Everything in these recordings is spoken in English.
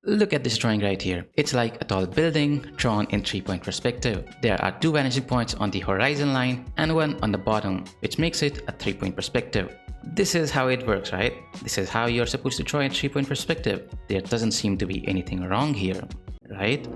Look at this drawing right here. It's like a tall building drawn in 3-point perspective. There are 2 vanishing points on the horizon line and one on the bottom, which makes it a 3-point perspective. This is how it works, right? This is how you're supposed to draw in 3-point perspective. There doesn't seem to be anything wrong here, right?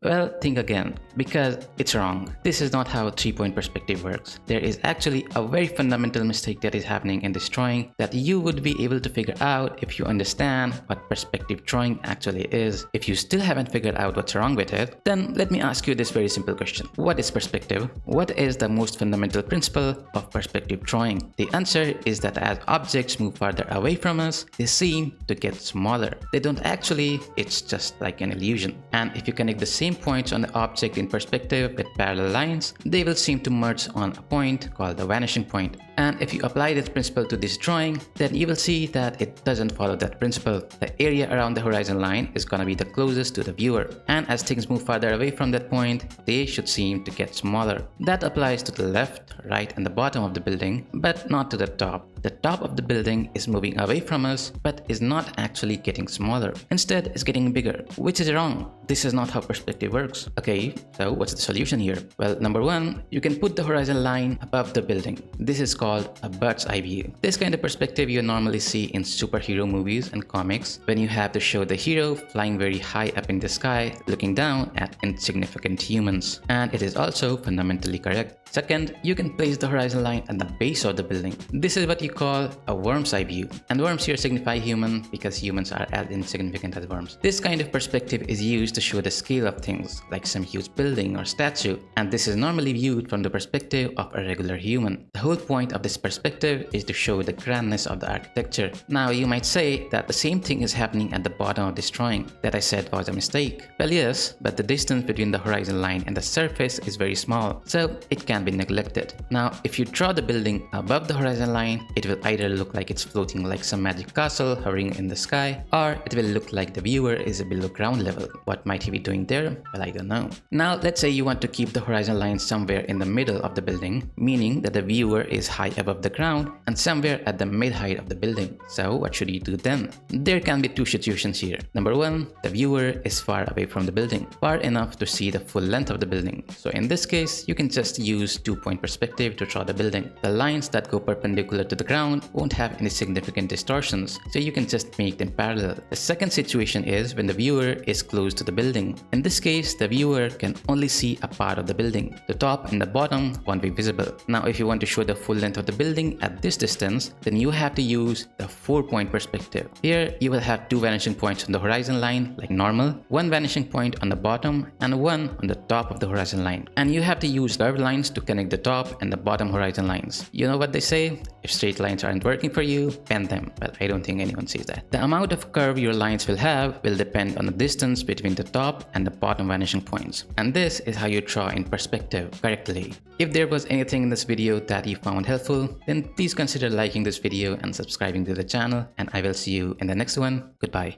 Well, think again, because it's wrong. This is not how 3-point perspective works. There is actually a very fundamental mistake that is happening in this drawing that you would be able to figure out if you understand what perspective drawing actually is. If you still haven't figured out what's wrong with it, then let me ask you this very simple question. What is perspective? What is the most fundamental principle of perspective drawing? The answer is that as objects move farther away from us, they seem to get smaller. They don't actually, it's just like an illusion. And if you connect the same points on the object in perspective with parallel lines, they will seem to merge on a point called the vanishing point. And if you apply this principle to this drawing, then you will see that it doesn't follow that principle. The area around the horizon line is gonna be the closest to the viewer, and as things move farther away from that point, they should seem to get smaller. That applies to the left, right, and the bottom of the building, but not to the top. The top of the building is moving away from us, but is not actually getting smaller. Instead, it's getting bigger, which is wrong. This is not how perspective works. Okay, so what's the solution here? Well, number one, you can put the horizon line above the building. This is called a bird's eye view. This kind of perspective you normally see in superhero movies and comics when you have to show the hero flying very high up in the sky, looking down at insignificant humans. And it is also fundamentally correct. Second, you can place the horizon line at the base of the building. This is what you call a worm's eye view. And worms here signify human because humans are as insignificant as worms. This kind of perspective is used to show the scale of things, like some huge building or statue. And this is normally viewed from the perspective of a regular human. The whole point of this perspective is to show the grandness of the architecture. Now you might say that the same thing is happening at the bottom of this drawing that I said was a mistake. Well, yes, but the distance between the horizon line and the surface is very small, so it can be neglected. Now, if you draw the building above the horizon line, it will either look like it's floating like some magic castle hovering in the sky, or it will look like the viewer is below ground level. What might he be doing there? Well, I don't know. Now, let's say you want to keep the horizon line somewhere in the middle of the building, meaning that the viewer is high above the ground and somewhere at the mid-height of the building. So what should you do then? There can be two situations here. Number one, the viewer is far away from the building, far enough to see the full length of the building. So in this case, you can just use 2-point perspective to draw the building. The lines that go perpendicular to the ground won't have any significant distortions, so you can just make them parallel. The second situation is when the viewer is close to the building. In this case, the viewer can only see a part of the building. The top and the bottom won't be visible. Now, if you want to show the full length of the building at this distance, then you have to use the 4-point perspective. Here, you will have 2 vanishing points on the horizon line like normal, 1 vanishing point on the bottom, and 1 on the top of the horizon line. And you have to use curved lines to connect the top and the bottom horizon lines. You know what they say? If straight lines aren't working for you, bend them. Well, I don't think anyone says that. The amount of curve your lines will have will depend on the distance between the top and the bottom vanishing points. And this is how you draw in perspective correctly. If there was anything in this video that you found helpful, then please consider liking this video and subscribing to the channel, and I will see you in the next one. Goodbye.